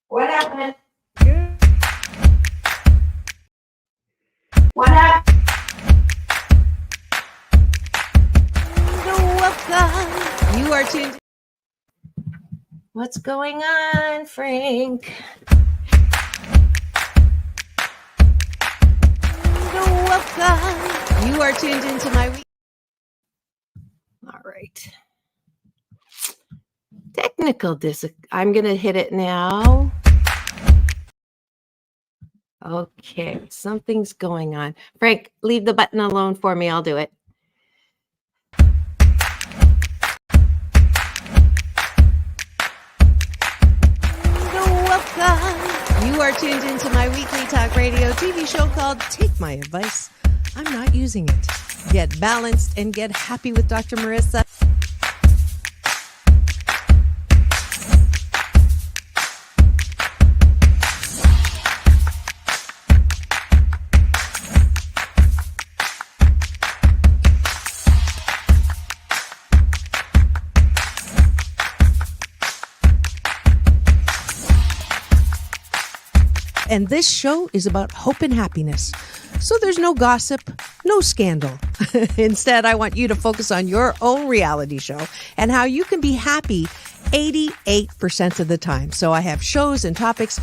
What happened? What happened? Welcome. You are tuned. What's going on, Frank? Welcome. You are tuned into my week. All right. Technical I'm going to hit it now. Okay, something's going on. Frank, leave the button alone for me. I'll do it. Welcome. You are tuned into my weekly talk radio TV show called Take My Advice. I'm not using it. Get balanced and get happy with Dr. Marissa. And this show is about hope and happiness. So there's no gossip, no scandal. Instead, I want you to focus on your own reality show and how you can be happy 88% of the time. So I have shows and topics.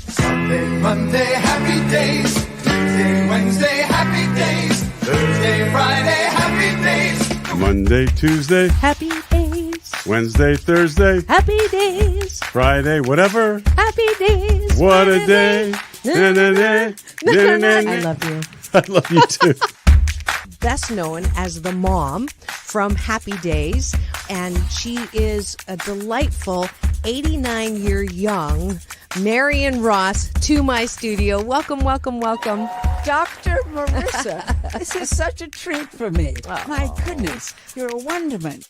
Sunday, Monday, happy days. Tuesday, Wednesday, happy days. Thursday, Friday, happy days. Monday, Tuesday, Happy days. Wednesday, Thursday, Happy days. Friday, whatever. Happy days. What a day. I love you. I love you too. Best known as the mom from Happy Days, and she is a delightful 89-year young Marion Ross to my studio. Welcome, welcome, welcome. Dr. Marissa, this is such a treat for me. Oh. My goodness, you're a wonderment.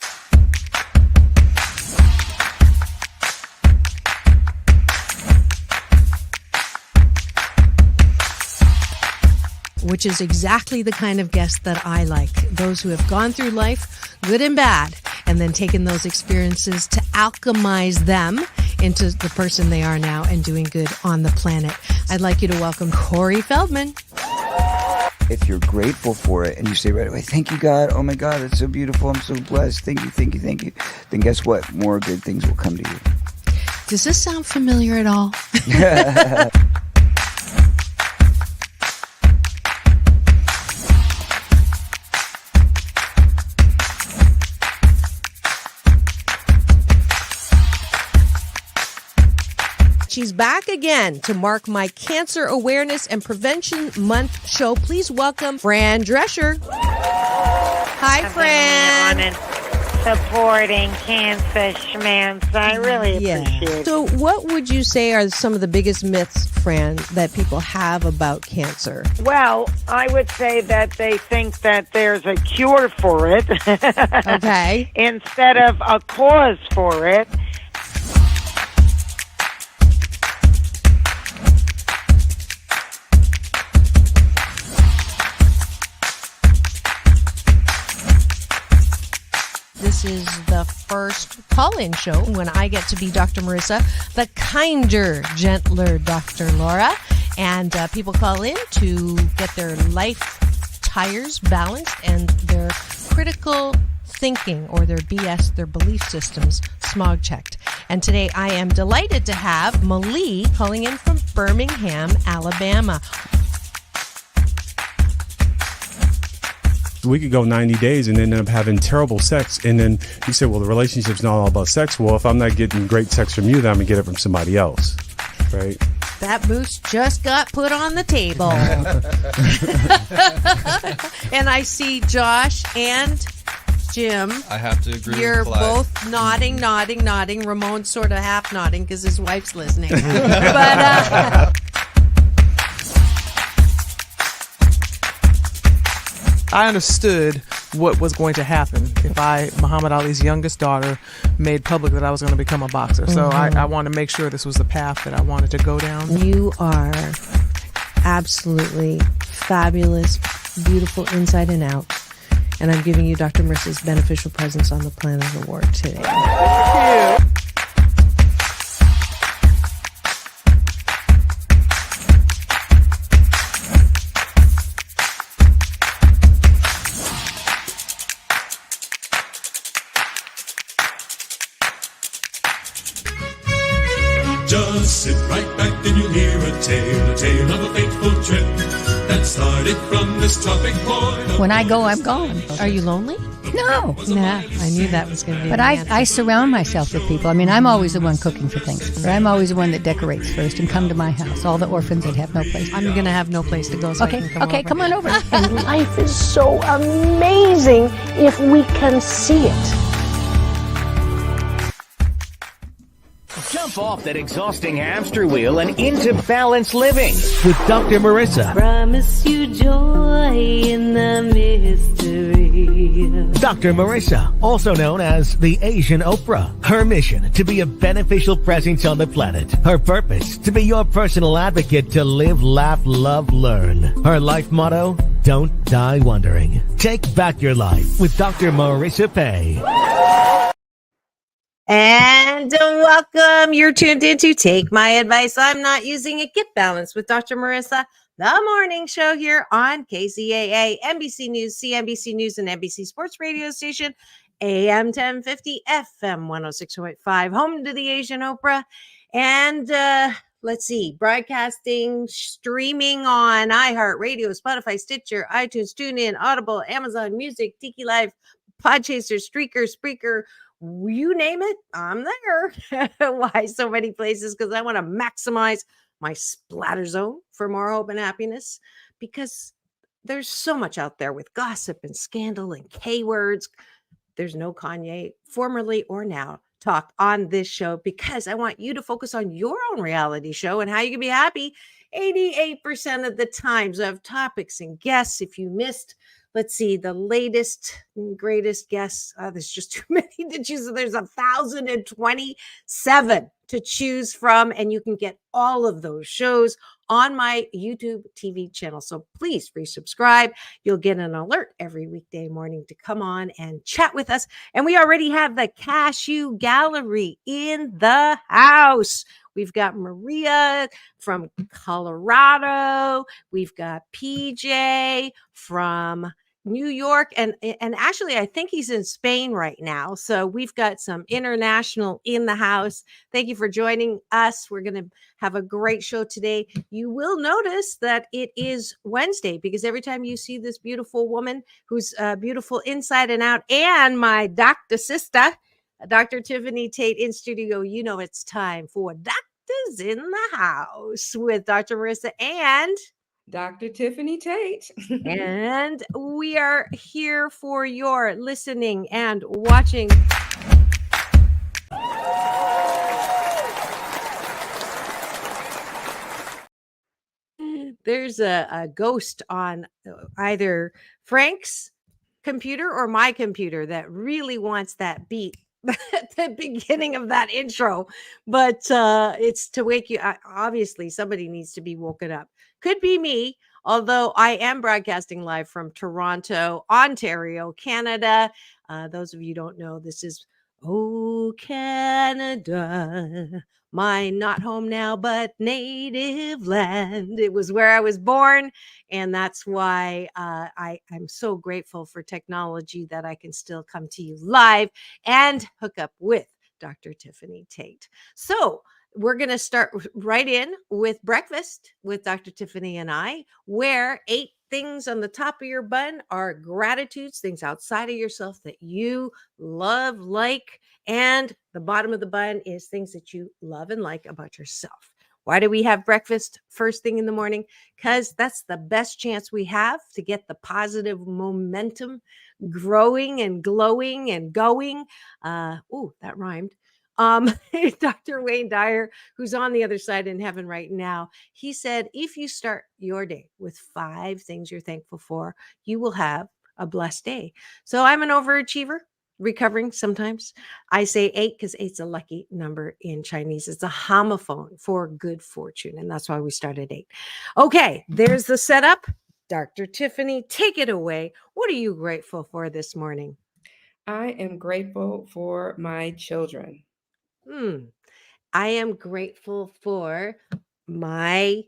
Which is exactly the kind of guest that I like. Those who have gone through life, good and bad, and then taken those experiences to alchemize them into the person they are now and doing good on the planet. I'd like you to welcome Corey Feldman. If you're grateful for it and you say right away, thank you, God. Oh, my God, that's so beautiful. I'm so blessed. Thank you, thank you, thank you. Then guess what? More good things will come to you. Does this sound familiar at all? She's back again to mark my Cancer Awareness and Prevention Month show. Please welcome Fran Drescher. Hi, Fran. On and supporting cancer schmance. I really appreciate it. So what would you say are some of the biggest myths, Fran, that people have about cancer? Well, I would say that they think that there's a cure for it. Okay. Instead of a cause for it. This is the first call-in show when I get to be Dr. Marissa, the kinder, gentler Dr. Laura. And people call in to get their life tires balanced and their critical thinking or their BS, their belief systems, smog checked. And today I am delighted to have Malie calling in from Birmingham, Alabama. We could go 90 days and end up having terrible sex. And then you say, well, the relationship's not all about sex. Well, if I'm not getting great sex from you, then I'm going to get it from somebody else. Right? That moose just got put on the table. And I see Josh and Jim. I have to agree You're with Clyde. both nodding. Ramon's sort of half nodding because his wife's listening. But I understood what was going to happen if Muhammad Ali's youngest daughter, made public that I was going to become a boxer. So I wanted to make sure this was the path that I wanted to go down. You are absolutely fabulous, beautiful inside and out. And I'm giving you Dr. Marissa's Beneficial Presence on the Planet Award today. Just sit right back and you'll hear a tale of a fateful trip that started from this tropic point. When I go, I'm gone. Are you lonely? No. Nah, I knew that was going to be But the I answer. surround myself with people. I mean, I'm always the one cooking for things. Or I'm always the one that decorates first and come to my house. All the orphans that have no place. I'm going to have no place to go, so I can come over. Come on over. And life is so amazing if we can see it. Jump off that exhausting hamster wheel and into balanced living with Dr. Marissa. Promise you joy in the mystery. Dr. Marissa, also known as the Asian Oprah. Her mission, to be a beneficial presence on the planet. Her purpose, to be your personal advocate to live, laugh, love, learn. Her life motto, don't die wondering. Take back your life with Dr. Marissa Pay. And welcome. You're tuned in to Take My Advice. I'm Not Using It. Get Balanced with Dr. Marissa, the morning show here on KCAA, NBC News, CNBC News, and NBC Sports Radio Station, AM 1050, FM 106.5, home to the Asian Oprah. And let's see, broadcasting, streaming on iHeartRadio, Spotify, Stitcher, iTunes, TuneIn, Audible, Amazon Music, Tiki Live, Podchaser, Streaker, Spreaker, you name it, I'm there. Why so many places? Because I want to maximize my splatter zone for more hope and happiness, because there's so much out there with gossip and scandal and K-words. There's no Kanye, formerly or now, talk on this show, because I want you to focus on your own reality show and how you can be happy 88% of the time. So I have topics and guests. If you missed, let's see, the latest and greatest guests. There's just too many to choose. There's 1,027 to choose from, and you can get all of those shows on my YouTube TV channel. So please resubscribe. You'll get an alert every weekday morning to come on and chat with us. And we already have the Cashew Gallery in the house. We've got Maria from Colorado. We've got PJ from New York, and actually I think he's in Spain right now. So we've got some international in the house. Thank you for joining us. We're going to have a great show today. You will notice that it is Wednesday, because every time you see this beautiful woman who's beautiful inside and out, and my doctor sister, Dr. Tiffanie Tate in studio, you know it's time for Doctors in the House with Dr. Marissa and Dr. Tiffanie Tate. And we are here for your listening and watching. There's a ghost on either Frank's computer or my computer that really wants that beat at the beginning of that intro, but it's to wake you. Obviously, somebody needs to be woken up. Could be me, although I am broadcasting live from Toronto, Ontario, Canada. Those of you who don't know, this is Canada, my not home now, but native land. It was where I was born, and that's why I'm so grateful for technology that I can still come to you live and hook up with Dr. Tiffanie Tate. So we're going to start right in with breakfast with Dr. Tiffanie and I, where 8 things on the top of your bun are gratitudes, things outside of yourself that you love, like, and the bottom of the bun is things that you love and like about yourself. Why do we have breakfast first thing in the morning? Because that's the best chance we have to get the positive momentum growing and glowing and going. Ooh, that rhymed. Dr. Wayne Dyer, who's on the other side in heaven right now, he said, if you start your day with 5 things you're thankful for, you will have a blessed day. So I'm an overachiever, recovering sometimes. I say 8 because 8's a lucky number in Chinese. It's a homophone for good fortune. And that's why we start at 8. Okay, there's the setup. Dr. Tiffanie, take it away. What are you grateful for this morning? I am grateful for my children. I am grateful for my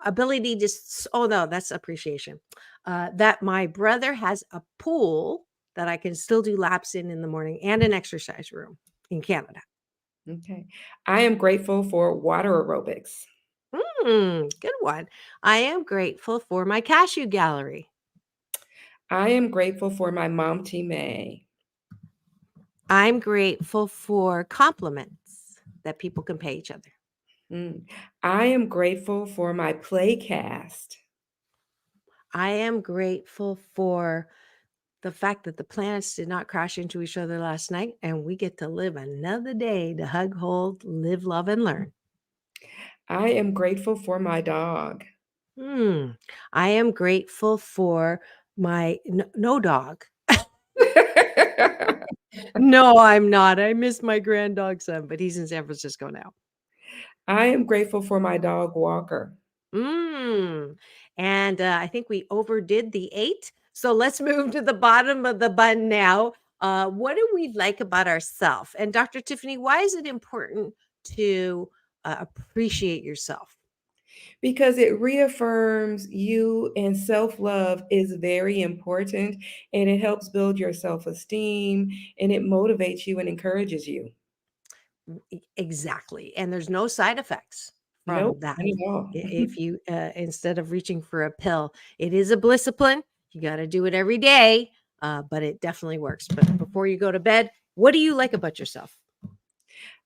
ability to, oh no, that's appreciation. That my brother has a pool that I can still do laps in the morning and an exercise room in Canada. Okay. I am grateful for water aerobics. Good one. I am grateful for my cashew gallery. I am grateful for my mom, May. I'm grateful for compliments that people can pay each other. I am grateful for my playcast. I am grateful for the fact that the planets did not crash into each other last night, and we get to live another day to hug, hold, live, love, and learn. I am grateful for my dog. I am grateful for my no dog. No, I'm not. I miss my grand dog son, but he's in San Francisco now. I am grateful for my dog Walker. And I think we overdid the 8. So let's move to the bottom of the button now. What do we like about ourselves? And Dr. Tiffanie, why is it important to appreciate yourself? Because it reaffirms you, and self-love is very important, and it helps build your self-esteem, and it motivates you and encourages you. Exactly. And there's no side effects from Nope, that. not at all. If you, instead of reaching for a pill, it is a discipline. You got to do it every day, but it definitely works. But before you go to bed, what do you like about yourself?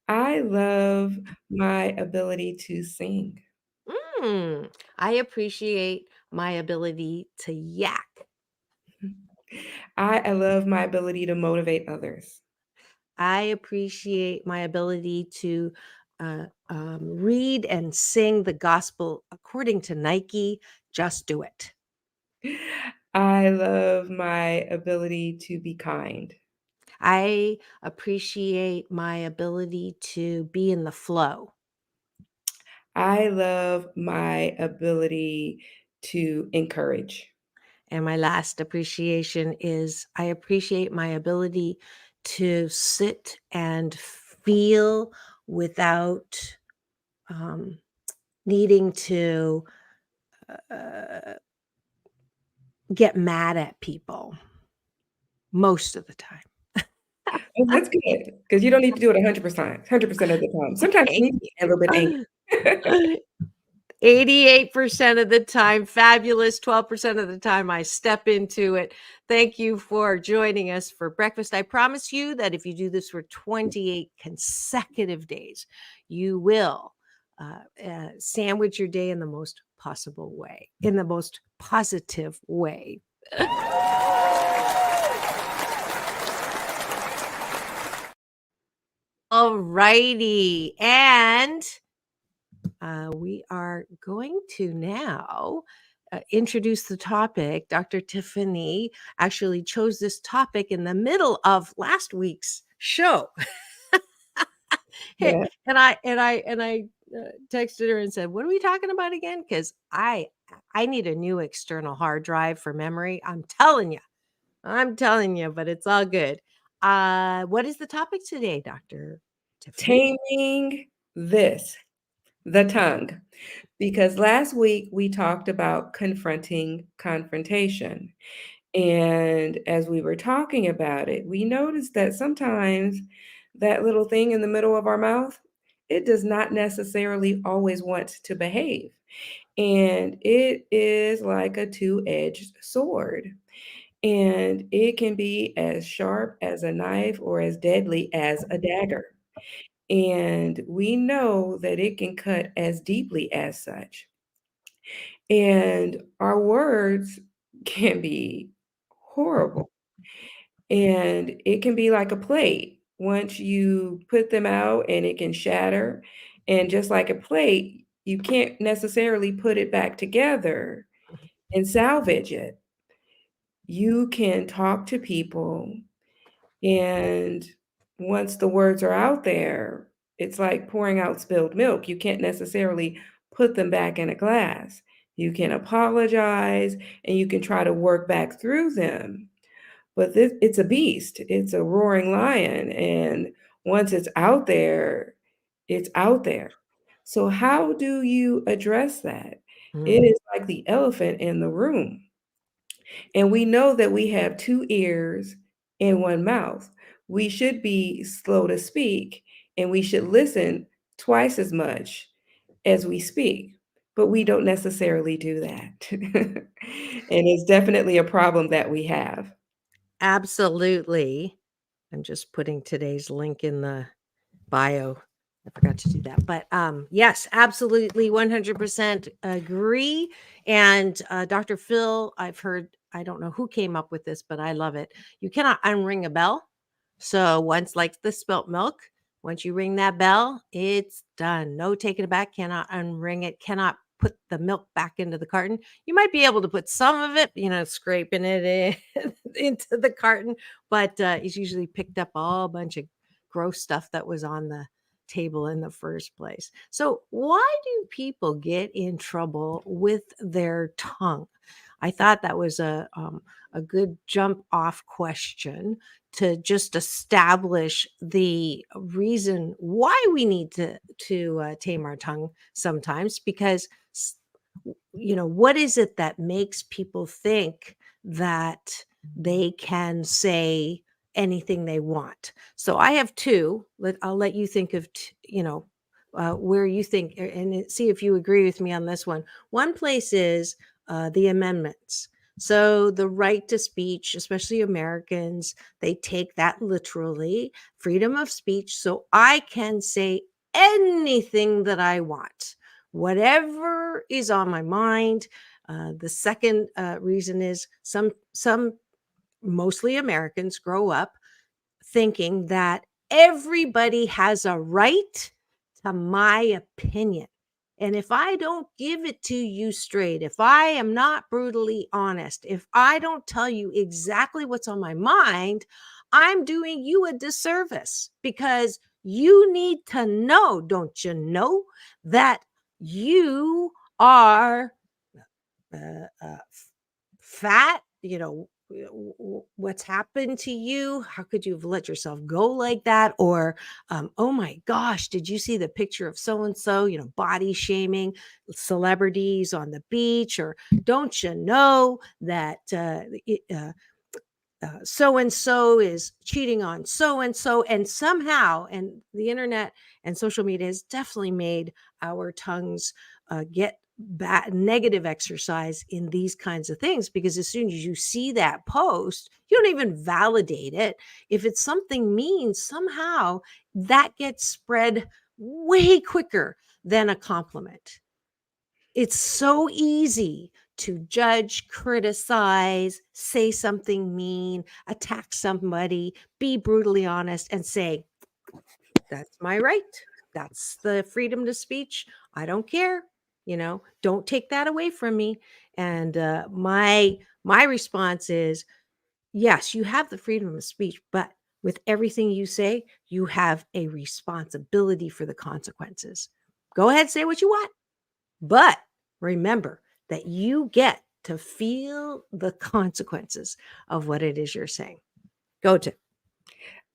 I love my ability to sing. I appreciate my ability to yak. I love my ability to motivate others. I appreciate my ability to read and sing the gospel according to Nike. Just do it. I love my ability to be kind. I appreciate my ability to be in the flow. I love my ability to encourage. And my last appreciation is I appreciate my ability to sit and feel without needing to get mad at people most of the time. Oh, that's good, because you don't need to do it 100% of the time. Sometimes you need to be a little bit angry. 88% of the time, fabulous. 12% of the time, I step into it. Thank you for joining us for breakfast. I promise you that if you do this for 28 consecutive days, you will sandwich your day in the most possible way, in the most positive way. All righty. And we are going to now introduce the topic. Dr. Tiffanie actually chose this topic in the middle of last week's show. Yeah. And I texted her and said, "What are we talking about again?" Because I need a new external hard drive for memory. I'm telling you, but it's all good. What is the topic today, Dr. Tiffanie? Taming the tongue. Because last week we talked about confronting confrontation. And as we were talking about it, we noticed that sometimes that little thing in the middle of our mouth, it does not necessarily always want to behave. And it is like a two-edged sword. And it can be as sharp as a knife or as deadly as a dagger. And we know that it can cut as deeply as such. And our words can be horrible. And it can be like a plate. Once you put them out and it can shatter. And just like a plate, you can't necessarily put it back together and salvage it. You can talk to people, and once the words are out there, it's like pouring out spilled milk. You can't necessarily put them back in a glass. you can apologize, and you can try to work back through them. But it's a beast. It's a roaring lion. And once it's out there, it's out there. So how do you address that? It is like the elephant in the room. And we know that we have two ears and one mouth. We should be slow to speak, and we should listen twice as much as we speak. But we don't necessarily do that. And it's definitely a problem that we have. Absolutely. I'm just putting today's link in the bio. I forgot to do that. But yes, absolutely 100% agree. And Dr. Phil, I've heard, I don't know who came up with this, but I love it. You cannot unring a bell. So once, like the spilt milk, once you ring that bell, it's done. No taking it back, cannot unring it, cannot put the milk back into the carton. You might be able to put some of it, scraping it in, into the carton, but it's usually picked up a bunch of gross stuff that was on the table in the first place. So why do people get in trouble with their tongue? I thought that was a good jump off question to just establish the reason why we need to tame our tongue sometimes, because what is it that makes people think that they can say anything they want? So I have two. I'll let you think of where you think, and see if you agree with me on this one. One place is the amendments. So the right to speech, especially Americans, they take that literally, freedom of speech. So I can say anything that I want, whatever is on my mind. The second reason is some mostly Americans grow up thinking that everybody has a right to my opinion. And if I don't give it to you straight, if I am not brutally honest, if I don't tell you exactly what's on my mind, I'm doing you a disservice, because you need to know, don't you know, that you are fat, what's happened to you? How could you have let yourself go like that? Or, oh my gosh, did you see the picture of so and so, body shaming celebrities on the beach? Or don't you know that so and so is cheating on so and so? And somehow, and the internet and social media has definitely made our tongues get bad negative exercise in these kinds of things, because as soon as you see that post, you don't even validate it. If it's something mean, somehow that gets spread way quicker than a compliment. It's so easy to judge, criticize, say something mean, attack somebody, be brutally honest, and say, that's my right. That's the freedom to speech. I don't care. Don't take that away from me. And my response is, yes, you have the freedom of speech, but with everything you say, you have a responsibility for the consequences. Go ahead, say what you want, but remember that you get to feel the consequences of what it is you're saying. Go to.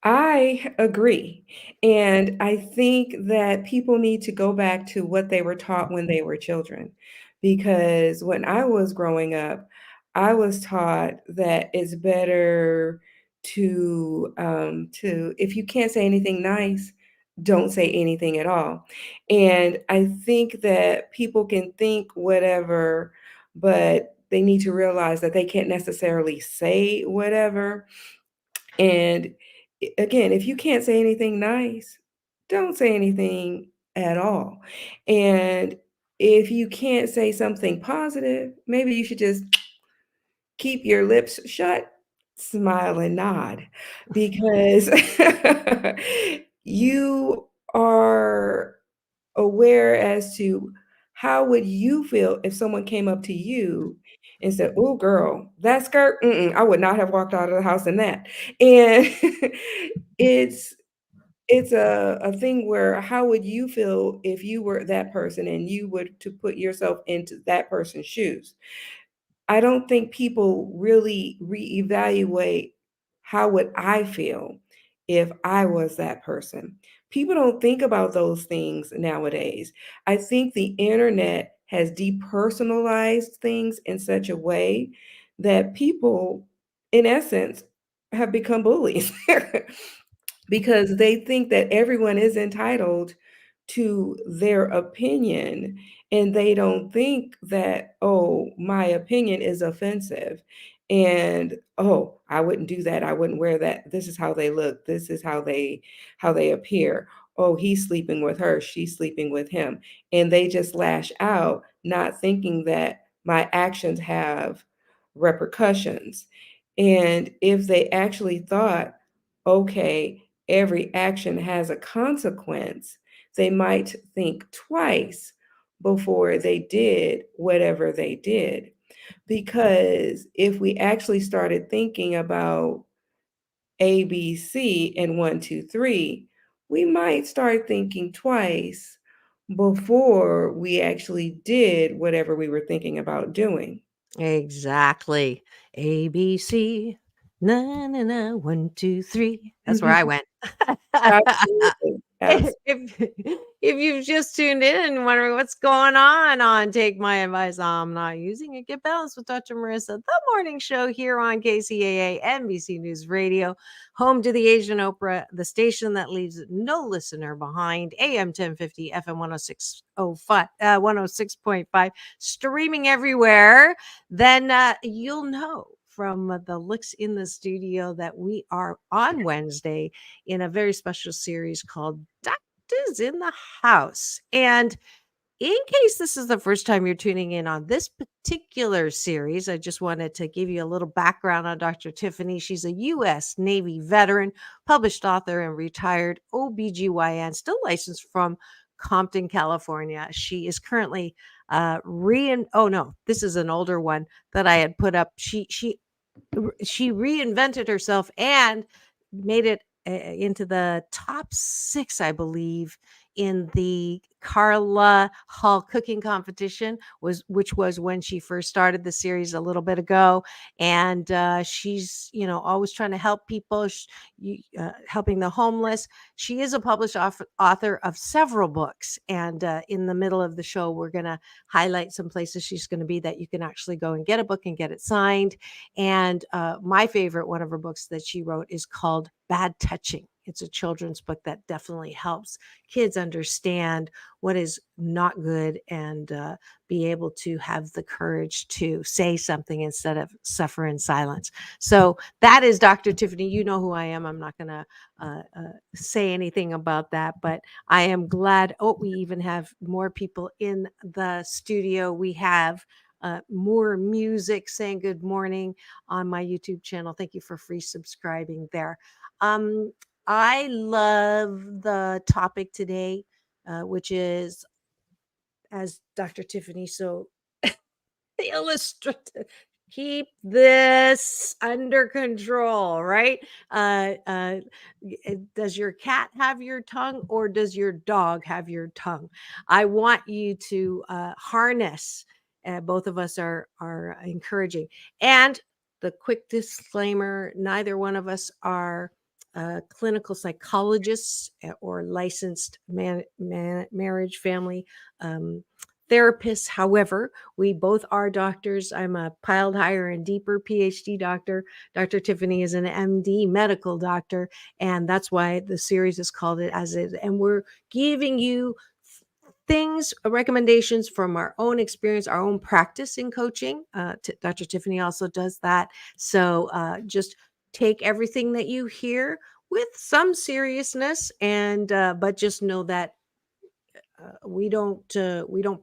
I agree. And I think that people need to go back to what they were taught when they were children. Because when I was growing up, I was taught that it's better to if you can't say anything nice, don't say anything at all. And I think that people can think whatever, but they need to realize that they can't necessarily say whatever. And again, if you can't say anything nice, don't say anything at all. And if you can't say something positive, maybe you should just keep your lips shut, smile and nod, because you are aware as to how would you feel if someone came up to you and said, "Oh, girl, that skirt, I would not have walked out of the house in that." And it's it's a thing where how would you feel if you were that person and you were to put yourself into that person's shoes? I don't think people really reevaluate how would I feel if I was that person. People don't think about those things nowadays. I think the internet has depersonalized things in such a way that people, in essence, have become bullies because they think that everyone is entitled to their opinion, and they don't think that, oh, my opinion is offensive, and oh, I wouldn't do that, I wouldn't wear that, this is how they look, this is how they appear, oh, he's sleeping with her, she's sleeping with him, and they just lash out, not thinking that my actions have repercussions. And if they actually thought, okay, every action has a consequence, they might think twice before they did whatever they did. Because if we actually started thinking about A, B, C, and one, two, three, we might start thinking twice before we actually did whatever we were thinking about doing. Exactly. ABC. Na na na. 1, 2, 3. That's where I went. Absolutely. If you've just tuned in and wondering what's going on Take My Advice, I'm not using it. Get Balanced with Dr. Marissa, the morning show here on KCAA, NBC News Radio, home to the Asian Oprah, the station that leaves no listener behind. AM 1050, FM 106.5, streaming everywhere. Then you'll know from the looks in the studio that we are on Wednesday in a very special series called Doctors in the House. And in case this is the first time you're tuning in on this particular series, I just wanted to give you a little background on Dr. Tiffanie. She's a U.S. Navy veteran, published author, and retired OBGyn, still licensed from Compton, California. She is currently oh no, this is an older one that I had put up. She reinvented herself and made it into the top 6, I believe, in the Carla Hall cooking competition, which was when she first started the series a little bit ago. And she's, always trying to help people, helping the homeless. She is a published author of several books. And in the middle of the show, we're going to highlight some places she's going to be that you can actually go and get a book and get it signed. And my favorite one of her books that she wrote is called Bad Touching. It's a children's book that definitely helps kids understand what is not good and be able to have the courage to say something instead of suffer in silence. So that is Dr. Tiffanie. You know who I am. I'm not going to say anything about that, but I am glad. Oh, we even have more people in the studio. We have more music saying good morning on my YouTube channel. Thank you for free subscribing there. I love the topic today, which is, as Dr. Tiffanie so illustrative, keep this under control, right? Does your cat have your tongue or does your dog have your tongue? I want you to harness. Both of us are encouraging. And the quick disclaimer: neither one of us are clinical psychologists or licensed marriage family therapists. However, we both are doctors. I'm a piled higher and deeper PhD doctor. Dr. Tiffanie is an MD medical doctor, and that's why the series is called it as it is. And we're giving you things, recommendations from our own experience, our own practice in coaching. Dr. Tiffanie also does that. So just take everything that you hear with some seriousness, and but just know that we don't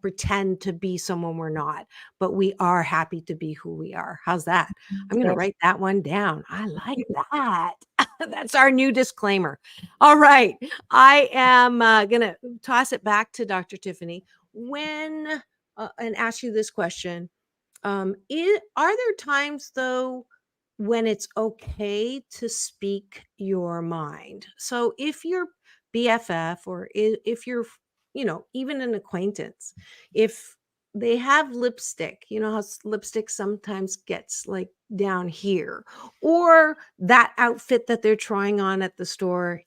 pretend to be someone we're not, but we are happy to be who we are. How's that? I'm going to write that one down. I like that. That's our new disclaimer. All right. I am going to toss it back to Dr. Tiffanie and ask you this question. Are there times, though, when it's okay to speak your mind? So if you're BFF, or if you're, even an acquaintance, if they have lipstick, you know how lipstick sometimes gets like down here, or that outfit that they're trying on at the store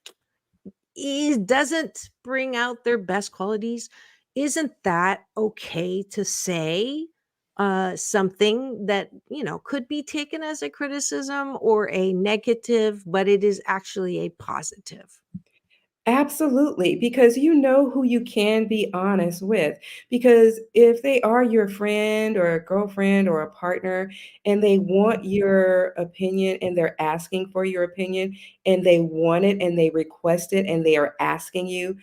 doesn't bring out their best qualities, isn't that okay to say something that could be taken as a criticism or a negative, but it is actually a positive? Absolutely, because you know who you can be honest with. Because if they are your friend or a girlfriend or a partner and they want your opinion and they're asking for your opinion and they want it and they request it and they are asking you,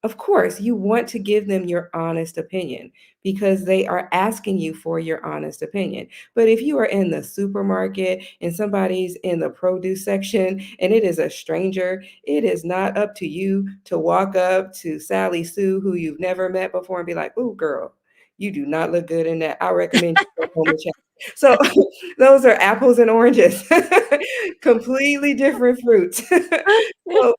of course, you want to give them your honest opinion because they are asking you for your honest opinion. But if you are in the supermarket and somebody's in the produce section and it is a stranger, it is not up to you to walk up to Sally Sue, who you've never met before, and be like, "Ooh, girl, you do not look good in that. I recommend you go home and check." So those are apples and oranges, completely different fruits. So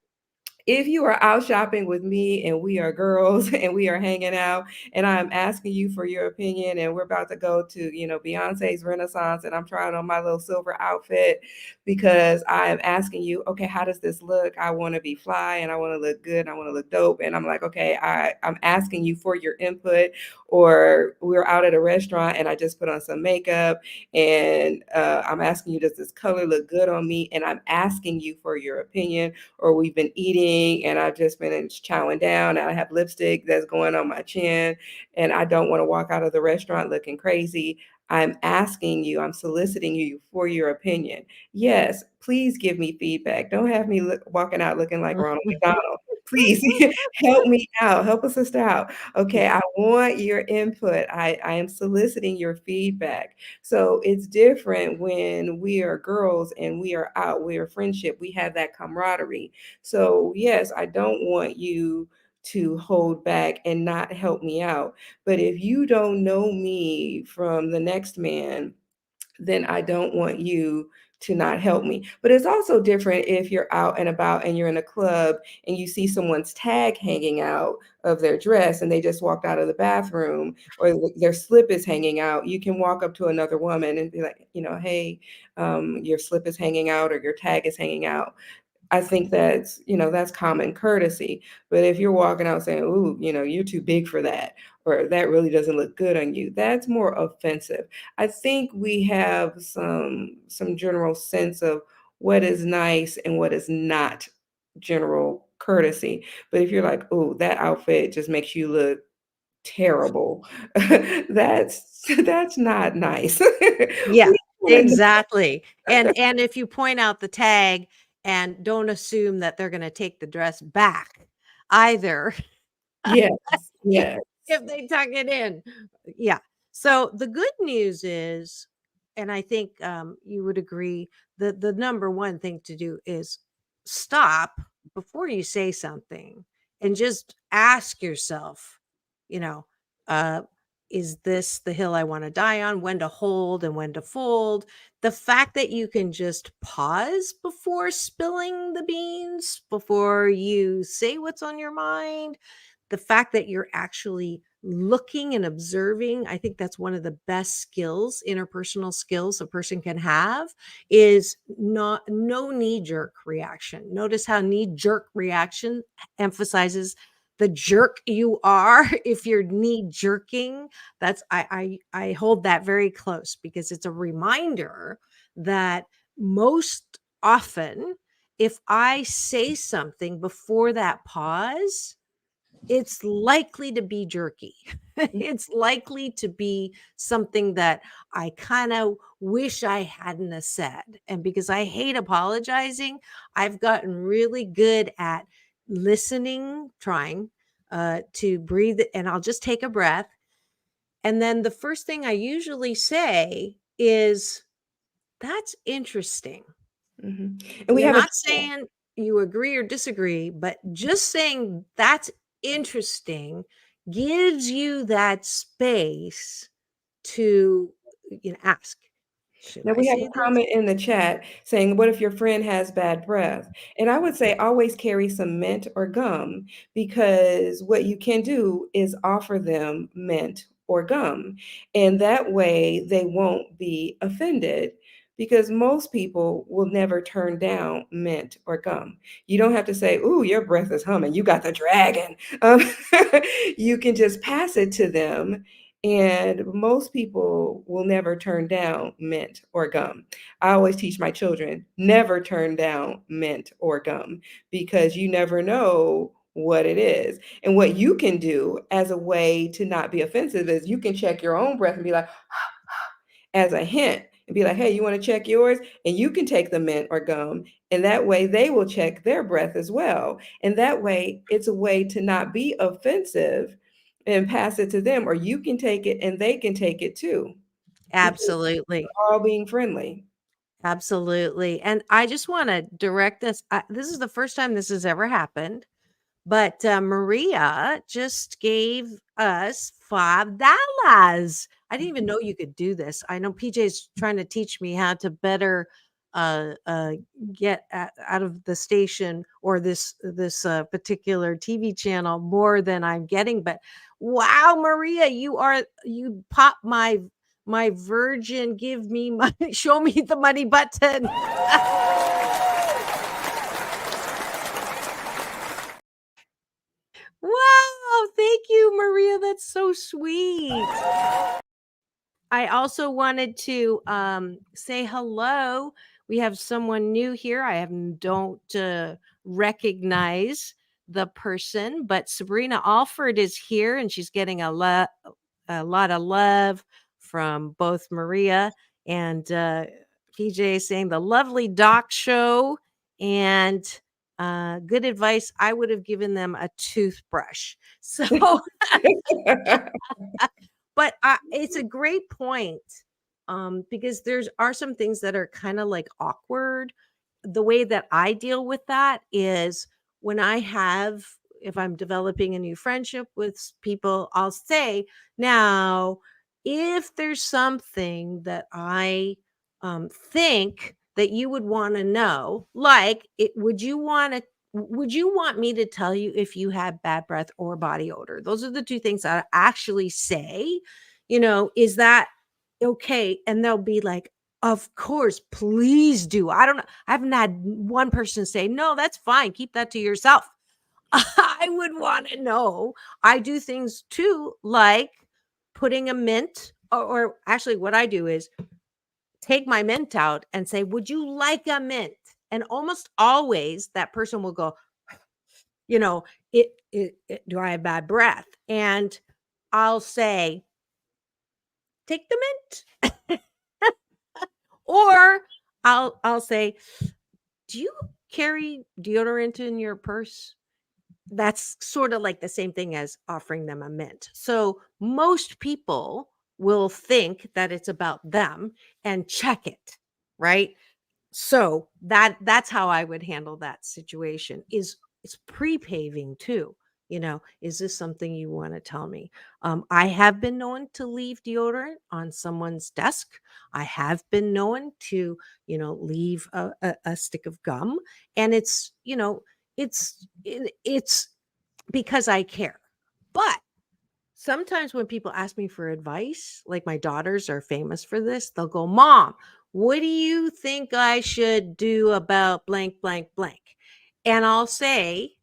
if you are out shopping with me and we are girls and we are hanging out and I'm asking you for your opinion and we're about to go to, Beyonce's Renaissance and I'm trying on my little silver outfit because I am asking you, okay, how does this look? I want to be fly and I want to look good and I want to look dope. And I'm like, okay, I'm asking you for your input. Or we're out at a restaurant and I just put on some makeup and I'm asking you, does this color look good on me? And I'm asking you for your opinion. Or we've been eating and I've just been chowing down and I have lipstick that's going on my chin and I don't want to walk out of the restaurant looking crazy. I'm asking you, I'm soliciting you for your opinion. Yes, please give me feedback. Don't have me walking out looking like Ronald McDonald. Please help me out. Help a sister out. Okay, I want your input. I am soliciting your feedback. So it's different when we are girls and we are out, we are friendship, we have that camaraderie. So yes, I don't want you to hold back and not help me out. But if you don't know me from the next man, then I don't want you to not help me. But it's also different if you're out and about and you're in a club and you see someone's tag hanging out of their dress and they just walked out of the bathroom or their slip is hanging out. You can walk up to another woman and be like, hey, your slip is hanging out or your tag is hanging out. I think that's common courtesy. But if you're walking out saying, "Ooh, you're too big for that," or "That really doesn't look good on you," that's more offensive. I think we have some general sense of what is nice and what is not general courtesy. But if you're like, "Oh, that outfit just makes you look terrible," that's not nice. Yeah, We wanna exactly. And if you point out the tag and don't assume that they're gonna take the dress back either. Yes, yes. If they tuck it in. Yeah. So the good news is, and I think you would agree, the number one thing to do is stop before you say something and just ask yourself, you know, uh, is this the hill I want to die on? When to hold and when to fold. The fact that you can just pause before spilling the beans, before you say what's on your mind, the fact that you're actually looking and observing, I think that's one of the best skills, interpersonal skills a person can have, is no knee jerk reaction. Notice how knee jerk reaction emphasizes the jerk you are. If you're knee jerking, that's I hold that very close because it's a reminder that most often, if I say something before that pause, it's likely to be jerky. It's likely to be something that I kind of wish I hadn't have said. And because I hate apologizing, I've gotten really good at listening, trying to breathe, and I'll just take a breath. And then the first thing I usually say is, "That's interesting." Mhm. And we You're have a not saying you agree or disagree, but just saying that's interesting gives you that space to ask, Should Now I we have say a this? comment in the chat saying, what if your friend has bad breath? And I would say always carry some mint or gum, because what you can do is offer them mint or gum. And that way they won't be offended, because most people will never turn down mint or gum. You don't have to say, ooh, your breath is humming, you got the dragon. You can just pass it to them. And most people will never turn down mint or gum. I always teach my children, never turn down mint or gum, because you never know what it is. And what you can do as a way to not be offensive is you can check your own breath and be like, as a hint, and be like, hey, you want to check yours? And you can take the mint or gum, and that way they will check their breath as well. And that way it's a way to not be offensive and pass it to them, or you can take it and they can take it too. Absolutely. All being friendly. Absolutely. And I just want to direct this. This is the first time this has ever happened, but Maria just gave us $5. I didn't even know you could do this. I know PJ's trying to teach me how to better get out of the station or this particular TV channel more than I'm getting. But wow, Maria, you pop my virgin, give me money, show me the money button. Wow, thank you, Maria. That's so sweet. I also wanted to say hello. We have someone new here. don't recognize the person, but Sabrina Alford is here, and she's getting a lot of love from both Maria and PJ, saying the lovely doc show and good advice. I would have given them a toothbrush. So, but it's a great point, because are some things that are kind of like awkward. The way that I deal with that is when if I'm developing a new friendship with people, I'll say, now, if there's something that I think that you would want to know, like would you want me to tell you if you had bad breath or body odor? Those are the two things I actually say. Is that okay? And they'll be like, of course, please do. I haven't had one person say, no, that's fine, keep that to yourself. I would want to know. I do things too, like putting a mint, or actually what I do is take my mint out and say, would you like a mint? And almost always that person will go, do I have bad breath? And I'll say, take the mint. Or I'll say, do you carry deodorant in your purse? That's sort of like the same thing as offering them a mint. So most people will think that it's about them and check it, right? So that's how I would handle that situation. It's pre-paving too. Is this something you want to tell me? I have been known to leave deodorant on someone's desk. I have been known to, leave a stick of gum, and it's because I care. But sometimes when people ask me for advice, like my daughters are famous for this, they'll go, Mom, what do you think I should do about blank, blank, blank? And I'll say,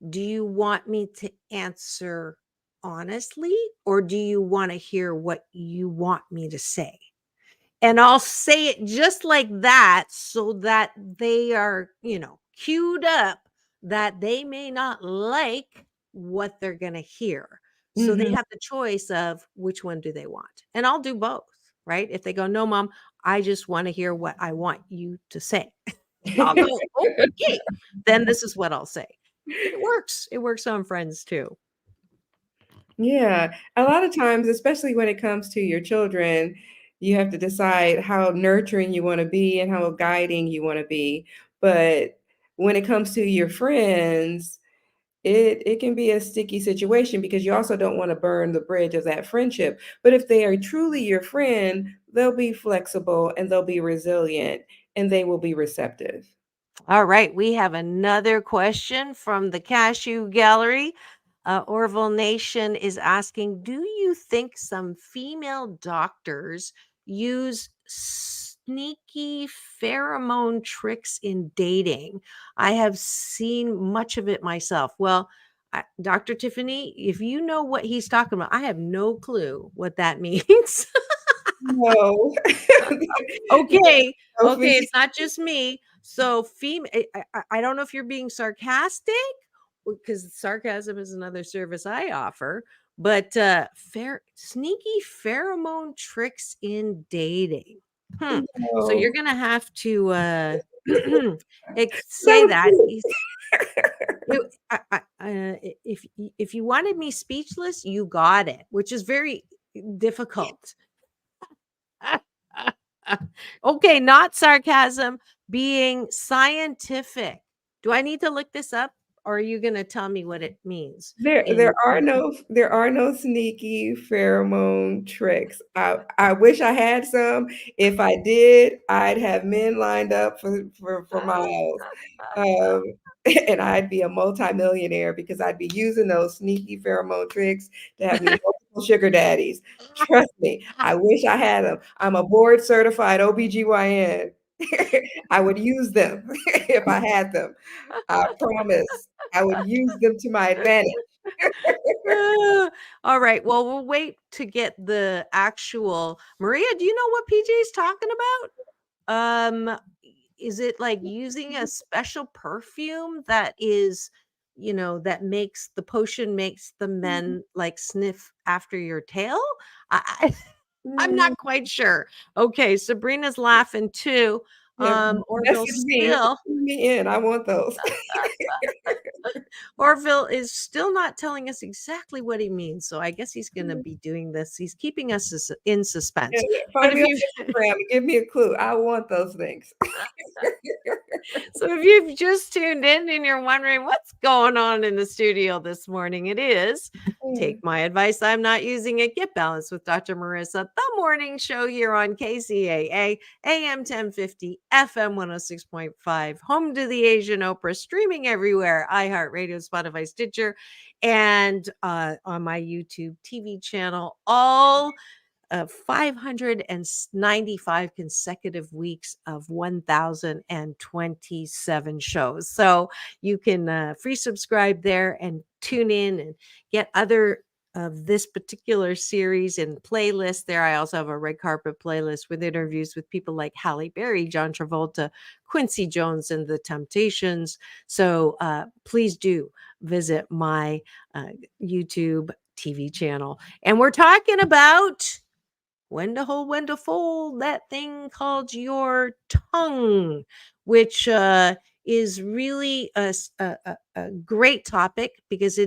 do you want me to answer honestly, or do you want to hear what you want me to say? And I'll say it just like that, so that they are, queued up that they may not like what they're going to hear. So they have the choice of which one do they want. And I'll do both, right? If they go, no, Mom, I just want to hear what I want you to say. I'll go, okay, then this is what I'll say. It works. It works on friends too. Yeah. A lot of times, especially when it comes to your children, you have to decide how nurturing you want to be and how guiding you want to be. But when it comes to your friends, it can be a sticky situation because you also don't want to burn the bridge of that friendship. But if they are truly your friend, they'll be flexible and they'll be resilient and they will be receptive. All right, we have another question from the Cashew Gallery. Orville Nation is asking, do you think some female doctors use sneaky pheromone tricks in dating? I have seen much of it myself. Well, Dr. Tiffanie, if you know what he's talking about, I have no clue what that means. No. Okay, No, it's not just me. So I don't know if you're being sarcastic, because sarcasm is another service I offer, but sneaky pheromone tricks in dating. So No. you're gonna have to say No that. clue. If you wanted me speechless, you got it, which is very difficult. Okay, not sarcasm, being scientific. Do I need to look this up, or are you going to tell me what it means? There are no sneaky pheromone tricks. I wish I had some. If I did, I'd have men lined up for miles. And I'd be a multimillionaire because I'd be using those sneaky pheromone tricks to have me multiple sugar daddies. Trust me, I wish I had them. I'm a board certified OBGYN. I would use them if I had them. I promise. I would use them to my advantage. All right. Well, we'll wait to get the actual. Maria, do you know what PJ is talking about? Is it like using a special perfume that is, that makes the potion makes the men like sniff after your tail? I'm not quite sure. Okay, Sabrina's laughing too. Orville still. Me in. I want those. Orville is still not telling us exactly what he means, so I guess he's going to be doing this. He's keeping us in suspense. Find me on Instagram and give me a clue. I want those things. So if you've just tuned in and you're wondering what's going on in the studio this morning, it is Take My Advice, I'm Not Using It, Get Balanced with Dr. Marissa, the morning show here on KCAA, AM 1050, FM 106.5, home to the Asian Oprah, streaming everywhere, iHeartRadio, Spotify, Stitcher, and on my YouTube TV channel, all 595 consecutive weeks of 1,027 shows. So you can free subscribe there and tune in and get other of this particular series and playlist there. I also have a red carpet playlist with interviews with people like Halle Berry, John Travolta, Quincy Jones, and The Temptations. So please do visit my YouTube TV channel. And we're talking about when to hold, when to fold, that thing called your tongue, which is really a great topic because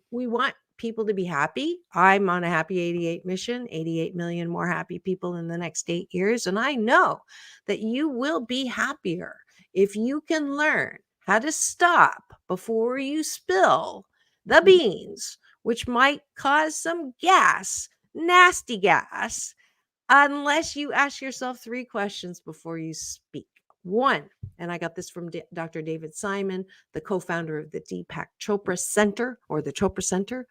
we want people to be happy. I'm on a happy 88 mission, 88 million more happy people in the next 8 years. And I know that you will be happier if you can learn how to stop before you spill the beans, which might cause some gas, nasty gas, unless you ask yourself 3 questions before you speak. 1, and I got this from Dr. David Simon, the co-founder of the Deepak Chopra Center, or the Chopra Center.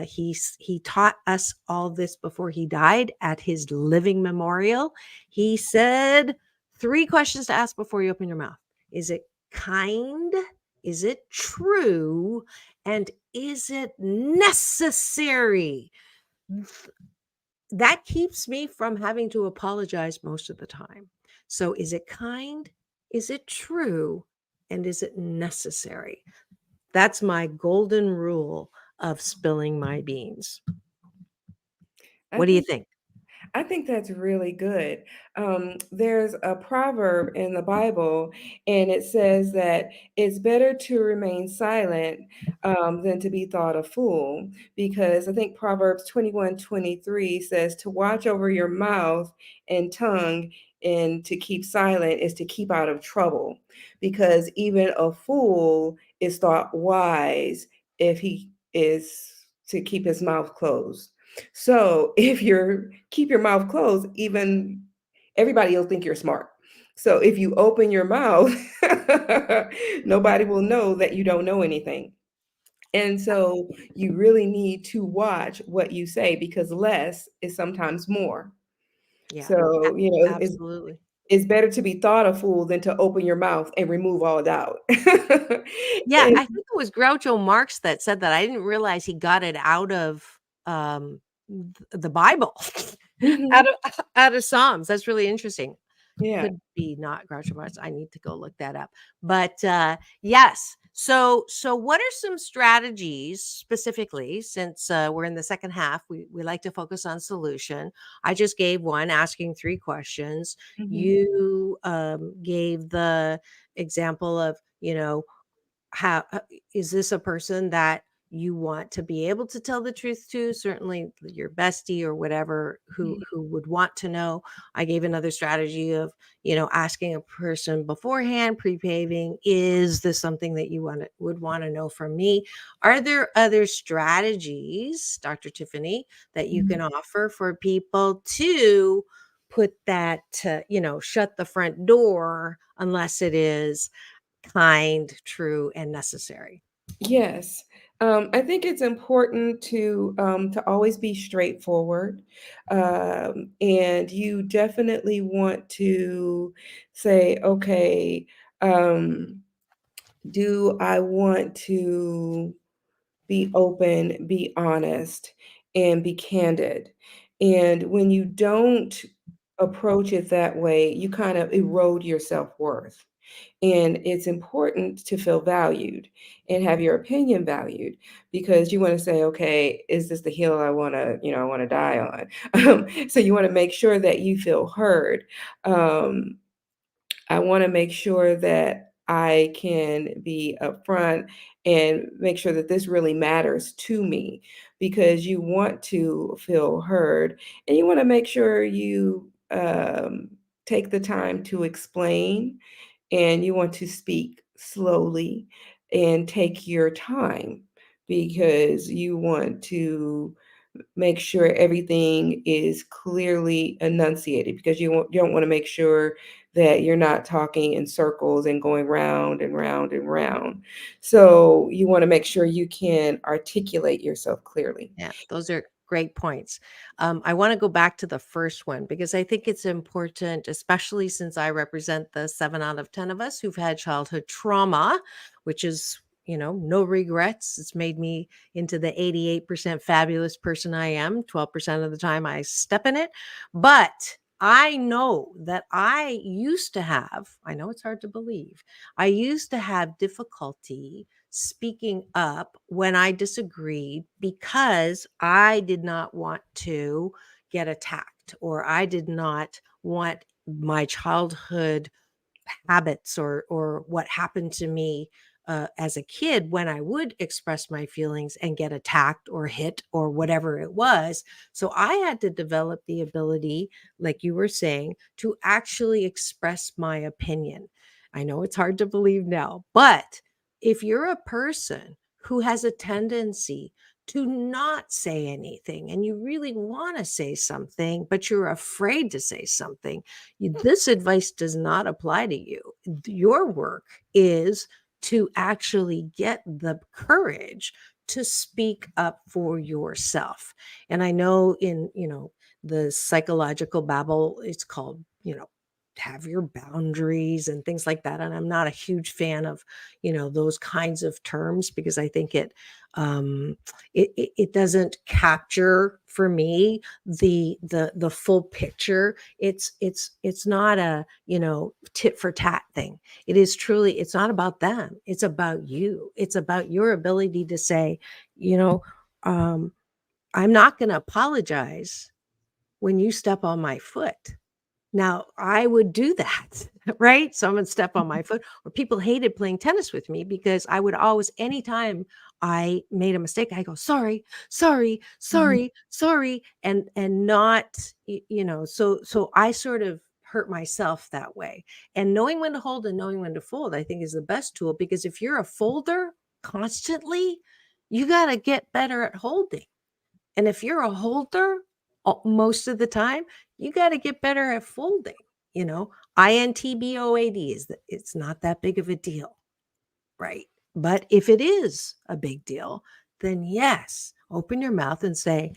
He taught us all this before he died at his living memorial. He said 3 questions to ask before you open your mouth. Is it kind? Is it true? And is it necessary? That keeps me from having to apologize most of the time. So is it kind? Is it true? And is it necessary? That's my golden rule of spilling my beans. What do you think? I think that's really good. There's a proverb in the Bible, and it says that it's better to remain silent than to be thought a fool, because I think Proverbs 21:23 says to watch over your mouth and tongue and to keep silent is to keep out of trouble, because even a fool is thought wise if he is to keep his mouth closed. So if you're keep your mouth closed, even everybody will think you're smart. So if you open your mouth, nobody will know that you don't know anything. And so you really need to watch what you say, because less is sometimes more. Yeah, So, absolutely. it's better to be thought a fool than to open your mouth and remove all doubt. Yeah, And I think it was Groucho Marx that said that. I didn't realize he got it out of the Bible, Mhm. out of out of Psalms. That's really interesting. Yeah. Could be not Groucho Marx. I need to go look that up. But yes. So what are some strategies specifically, since we're in the second half, we like to focus on solution. I just gave one, asking 3 questions. Mhm. You gave the example of, how is this a person that you want to be able to tell the truth to? Certainly your bestie or whatever, who would want to know. I gave another strategy of, asking a person beforehand, pre-paving, is this something that you would want to know from me? Are there other strategies, Dr. Tiffanie, that you can offer for people to put that, shut the front door unless it is kind, true, and necessary? Yes. I think it's important to always be straightforward. And you definitely want to say, okay, um, do I want to be open, be honest, and be candid? And when you don't approach it that way, you kind of erode your self-worth. And it's important to feel valued and have your opinion valued, because you want to say, okay, is this the hill I want to, I want to die on? So you want to make sure that you feel heard. Um, I want to make sure that I can be upfront and make sure that this really matters to me, because you want to feel heard and you want to make sure you take the time to explain, and you want to speak slowly and take your time, because you want to make sure everything is clearly enunciated, because you don't want to make sure that you're not talking in circles and going round and round and round. So you want to make sure you can articulate yourself clearly. Yeah, those are great points. I want to go back to the first one because I think it's important, especially since I represent the 7 out of 10 of us who've had childhood trauma, which is, no regrets. It's made me into the 88% fabulous person I am. 12% of the time I step in it. But I know that I know it's hard to believe, I used to have difficulty speaking up when I disagreed because I did not want to get attacked, or I did not want my childhood habits or what happened to me as a kid when I would express my feelings and get attacked or hit or whatever it was. So I had to develop the ability, like you were saying, to actually express my opinion. I know it's hard to believe now, but if you're a person who has a tendency to not say anything and you really want to say something, but you're afraid to say something, this advice does not apply to you. Your work is to actually get the courage to speak up for yourself. And I know in, the psychological babble, it's called, have your boundaries and things like that. And I'm not a huge fan of, those kinds of terms because I think it doesn't capture for me the full picture. It's not a, tit for tat thing. It is truly, it's not about them, it's about you. It's about your ability to say, you know um I'm not going to apologize when you step on my foot. Now, I would do that, right? Someone step on my foot, or people hated playing tennis with me because I would always, anytime I made a mistake, I go, sorry, sorry, Mhm. sorry, sorry, and not, so I sort of hurt myself that way. And knowing when to hold and knowing when to fold, I think is the best tool, because if you're a folder constantly, you got to get better at holding. And if you're a holder, most of the time, you got to get better at folding. INTBOAD is that it's not that big of a deal, right? But if it is a big deal, then yes, open your mouth and say,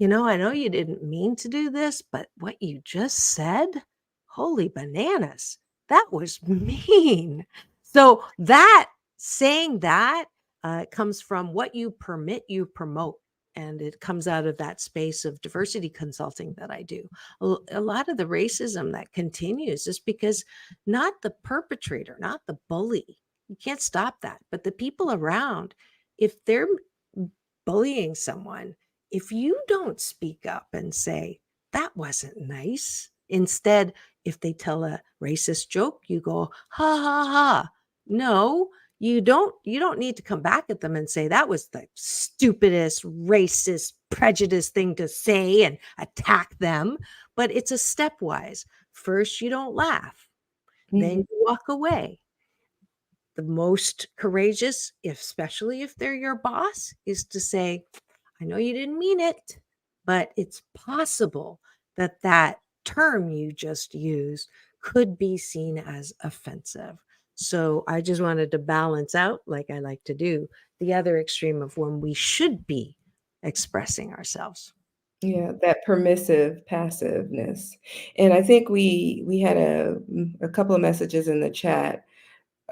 I know you didn't mean to do this, but what you just said, holy bananas, that was mean. So saying that comes from what you permit, you promote. And it comes out of that space of diversity consulting that I do. A lot of the racism that continues is because not the perpetrator, not the bully, you can't stop that, but the people around, if they're bullying someone, if you don't speak up and say, that wasn't nice, instead, if they tell a racist joke, you go, ha ha ha. No, you don't need to come back at them and say that was the stupidest, racist, prejudiced thing to say and attack them. But it's a stepwise. First, you don't laugh, then you walk away. The most courageous, especially if they're your boss, is to say, I know you didn't mean it, but it's possible that that term you just used could be seen as offensive. So I just wanted to balance out, like I like to do, the other extreme of when we should be expressing ourselves. Yeah, that permissive passiveness. And I think we had a couple of messages in the chat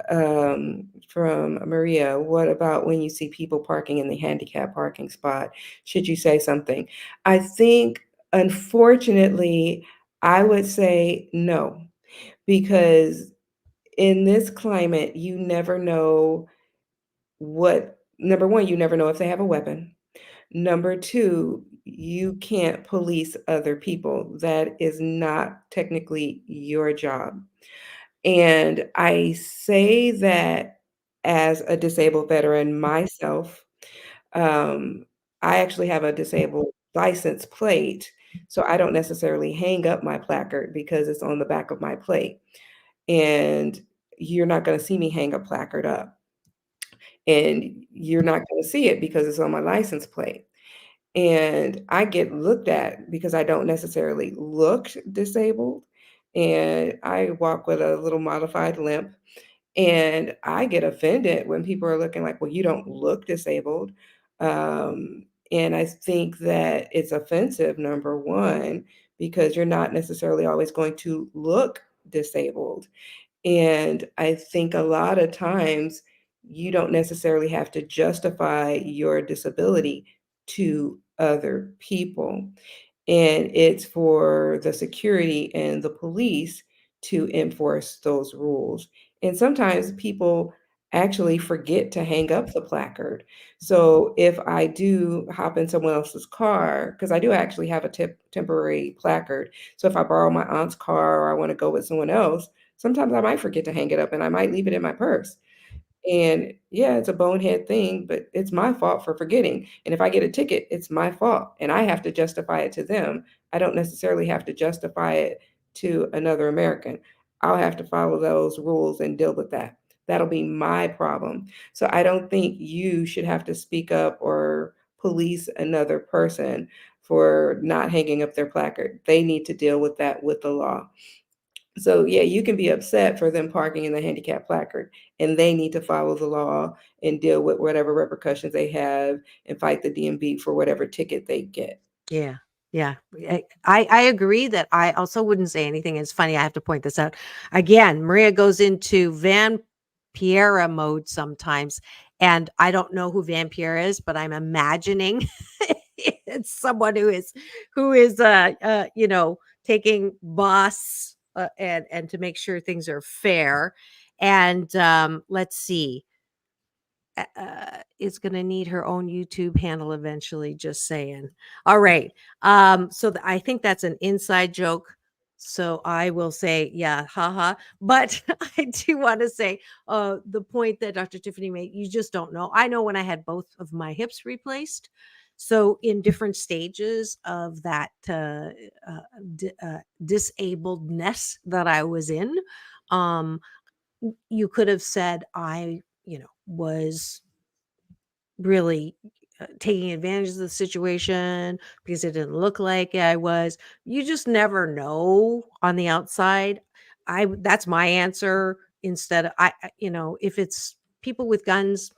from Maria. What about when you see people parking in the handicap parking spot? Should you say something? I think, unfortunately, I would say no, because in this climate, you never know number one, you never know if they have a weapon. Number two, you can't police other people. That is not technically your job. And I say that as a disabled veteran myself. Um, I actually have a disabled license plate, so I don't necessarily hang up my placard because it's on the back of my plate. And you're not going to see me hang a placard up. And you're not going to see it because it's on my license plate. And I get looked at because I don't necessarily look disabled. And I walk with a little modified limp. And I get offended when people are looking like, well, you don't look disabled. And I think that it's offensive, number one, because you're not necessarily always going to look disabled. And I think a lot of times you don't necessarily have to justify your disability to other people. And it's for the security and the police to enforce those rules. And sometimes people actually forget to hang up the placard. So if I do hop in someone else's car, because I do actually have a temporary placard. So if I borrow my aunt's car or I want to go with someone else, sometimes I might forget to hang it up and I might leave it in my purse. And yeah, it's a bonehead thing, but it's my fault for forgetting. And if I get a ticket, it's my fault. And I have to justify it to them. I don't necessarily have to justify it to another American. I'll have to follow those rules and deal with that. That'll be my problem. So I don't think you should have to speak up or police another person for not hanging up their placard. They need to deal with that with the law. So yeah, you can be upset for them parking in the handicap placard, and they need to follow the law and deal with whatever repercussions they have and fight the DMV for whatever ticket they get. Yeah. Yeah. I agree that I also wouldn't say anything. It's funny. I have to point this out again. Maria goes into Vampira mode sometimes, and I don't know who Vampira is, but I'm imagining it's someone who is taking boss and to make sure things are fair. And let's see. Is going to need her own YouTube handle eventually, just saying. All right. I think that's an inside joke. So I will say, yeah, haha. But I do want to say the point that Dr. Tiffanie made, you just don't know. I know when I had both of my hips replaced. So in different stages of that disabledness that I was in, you could have said I was really taking advantage of the situation because it didn't look like I was. You just never know on the outside. That's my answer. Instead of if it's people with guns,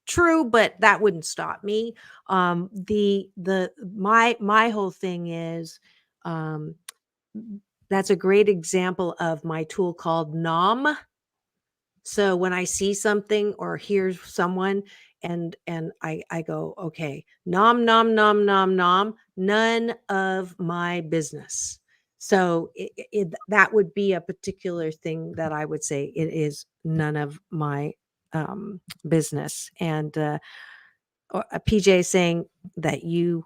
true, but that wouldn't stop me. My whole thing is, um, that's a great example of my tool called NOM. So when I see something or hear someone and I go, okay, nom nom nom nom nom, none of my business. So that would be a particular thing that I would say it is none of my business. And PJ is saying that you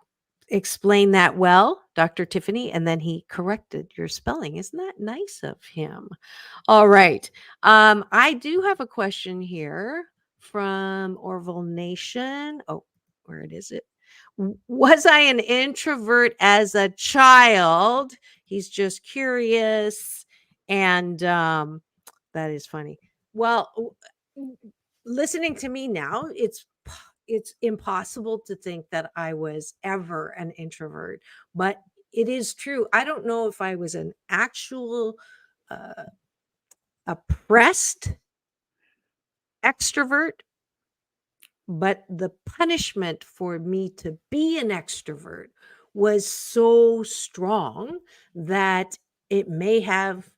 explained that well, Dr. Tiffanie, and then he corrected your spelling. Isn't that nice of him? All right. I do have a question here from Orville Nation. Oh, where is it? Was I an introvert as a child? He's just curious. And that is funny. Well, listening to me now, it's impossible to think that I was ever an introvert, but it is true. I don't know if I was an actual oppressed extrovert, but the punishment for me to be an extrovert was so strong that it may have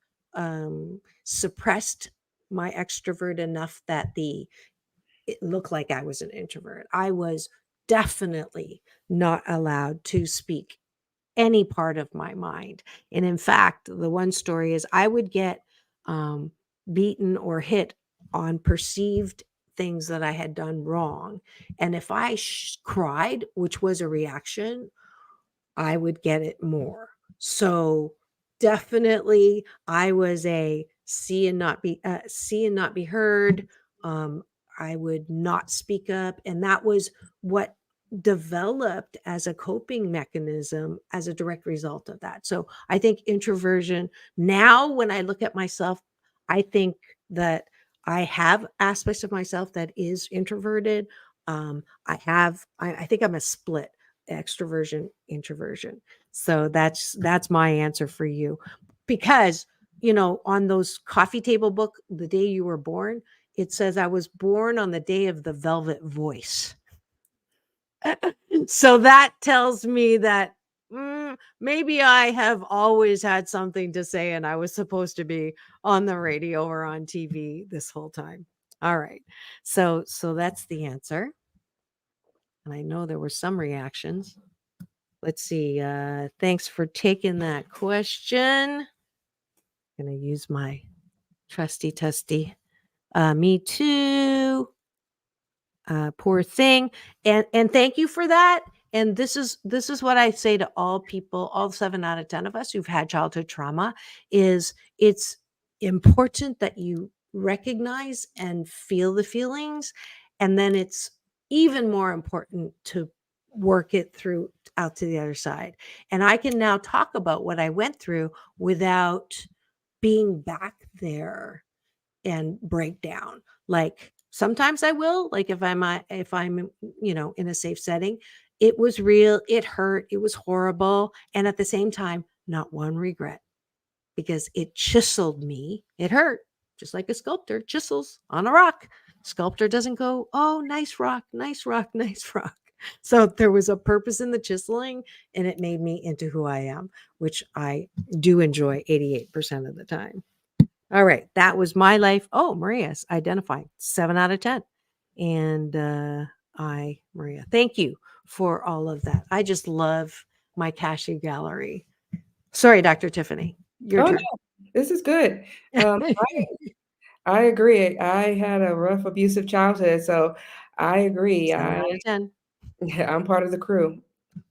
suppressed my extrovert enough that it looked like I was an introvert. I was definitely not allowed to speak any part of my mind. And in fact, the one story is I would get beaten or hit on perceived things that I had done wrong. And if I cried, which was a reaction, I would get it more. So definitely I was a see and not be heard. I would not speak up. And that was what developed as a coping mechanism as a direct result of that. So I think introversion now, when I look at myself, I think that I have aspects of myself that is introverted. I think I'm a split extroversion, introversion. So that's my answer for you. Because, on those coffee table book, the day you were born, it says I was born on the day of the velvet voice. So that tells me that maybe I have always had something to say and I was supposed to be on the radio or on TV this whole time. All right. So that's the answer. And I know there were some reactions. Let's see. Thanks for taking that question. I'm going to use my trusty tusty. Me too. Poor thing. And thank you for that. And this is what I say to all people, all 7 out of 10 of us who've had childhood trauma, is it's important that you recognize and feel the feelings. And then it's even more important to work it through out to the other side. And I can now talk about what I went through without being back there and break down. Like sometimes I will, like if I'm in a safe setting, it was real, it hurt, it was horrible. And at the same time, not one regret, because it chiseled me. It hurt, just like a sculptor chisels on a rock. Sculptor doesn't go, oh, nice rock, nice rock, nice rock. So there was a purpose in the chiseling, and it made me into who I am, which I do enjoy 88% of the time. All right. That was my life. Oh, Maria's identified 7 out of 10. And Maria, thank you for all of that. I just love my Kashi gallery. Sorry, Dr. Tiffanie. Your turn. No, this is good. I agree. I had a rough, abusive childhood, so I agree. 7 out of 10. I'm part of the crew.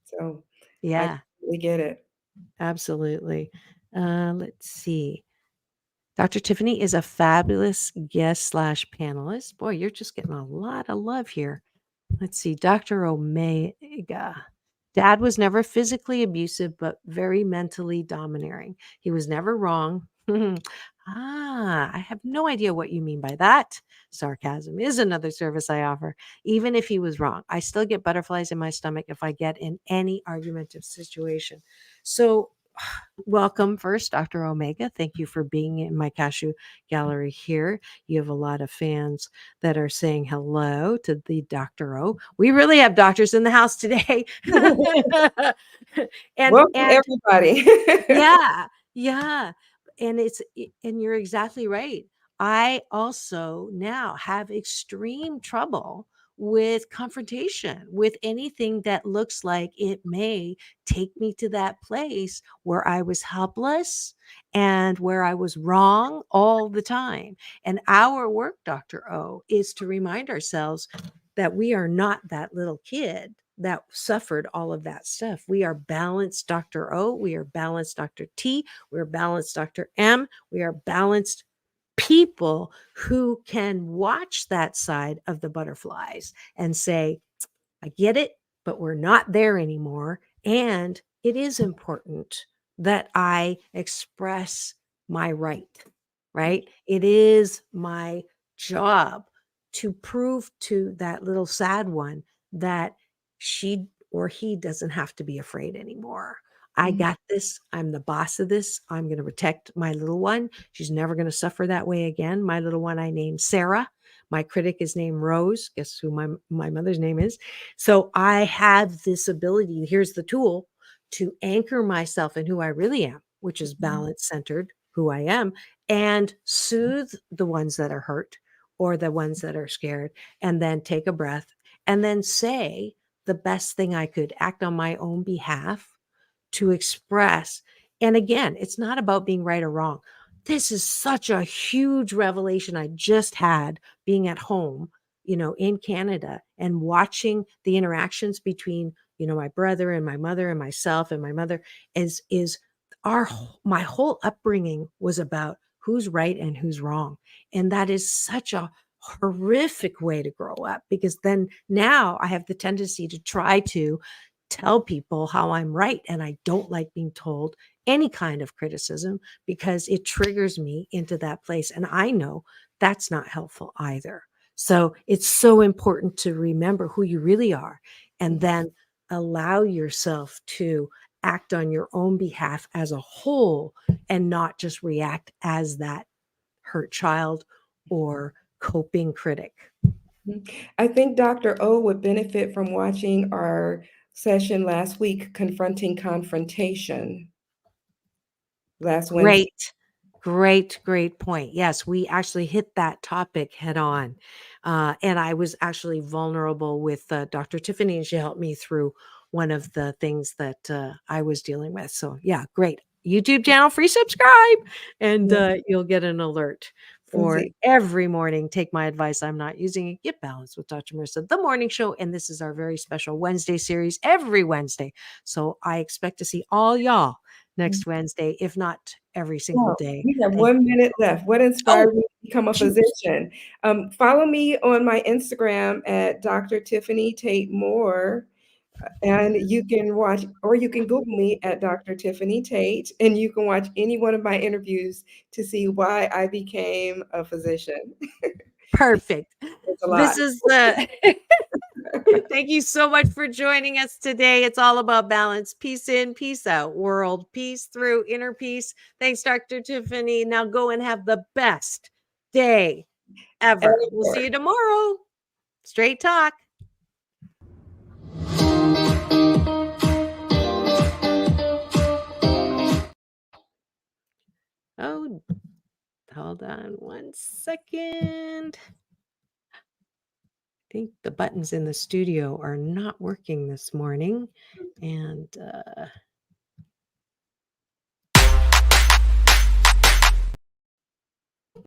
So yeah, we get it. Absolutely. Let's see. Dr. Tiffanie is a fabulous guest / panelist. Boy, you're just getting a lot of love here. Let's see. Dr. Omega. Dad was never physically abusive, but very mentally domineering. He was never wrong. Ah, I have no idea what you mean by that. Sarcasm is another service I offer. Even if he was wrong, I still get butterflies in my stomach if I get in any argumentative situation. So, welcome first, Dr. Omega. Thank you for being in my cashew gallery here. You have a lot of fans that are saying hello to the Dr. O. We really have doctors in the house today. Welcome, and everybody. yeah, yeah. And you're exactly right. I also now have extreme trouble with confrontation, with anything that looks like it may take me to that place where I was helpless and where I was wrong all the time. And our work, Dr. O, is to remind ourselves that we are not that little kid that suffered all of that stuff. We are balanced Dr. O. We are balanced Dr. T. We are balanced Dr. M. We are balanced people who can watch that side of the butterflies and say, I get it, but we're not there anymore. And it is important that I express my right? It is my job to prove to that little sad one that she or he doesn't have to be afraid anymore. I got this. I'm the boss of this. I'm going to protect my little one. She's never going to suffer that way again. My little one I named Sarah. My critic is named Rose. Guess who my mother's name is? So I have this ability. Here's the tool to anchor myself in who I really am, which is balance centered, who I am, and soothe the ones that are hurt or the ones that are scared, and then take a breath and then say the best thing I could, act on my own behalf to express. And again, it's not about being right or wrong. This is such a huge revelation I just had being at home, in Canada and watching the interactions between, my brother and my mother and myself and my mother is my whole upbringing was about who's right and who's wrong. And that is such a horrific way to grow up, because then now I have the tendency to try to tell people how I'm right. And I don't like being told any kind of criticism because it triggers me into that place. And I know that's not helpful either. So it's so important to remember who you really are and then allow yourself to act on your own behalf as a whole and not just react as that hurt child or coping critic. I think Dr. O would benefit from watching our session last week, Confronting Confrontation. Last Wednesday. Great point. Yes, we actually hit that topic head on. And I was actually vulnerable with Dr. Tiffanie, and she helped me through one of the things that I was dealing with. So yeah, great. YouTube channel, free subscribe, and you'll get an alert for every morning. Take my advice. I'm not using it. Get balanced with Dr. Marissa, the morning show. And this is our very special Wednesday series every Wednesday. So I expect to see all y'all next Wednesday, if not every single day. We have 1 minute left. What inspired me to become a physician? Follow me on my Instagram at Dr. Tiffanie Tate Moore. And you can watch, or you can Google me at Dr. Tiffanie Tate, and you can watch any one of my interviews to see why I became a physician. Perfect. It's a lot. This is thank you so much for joining us today. It's all about balance. Peace in, peace out. World peace through inner peace. Thanks, Dr. Tiffanie. Now go and have the best day ever. We'll see you tomorrow. Straight talk. Oh, hold on 1 second. I think the buttons in the studio are not working this morning. And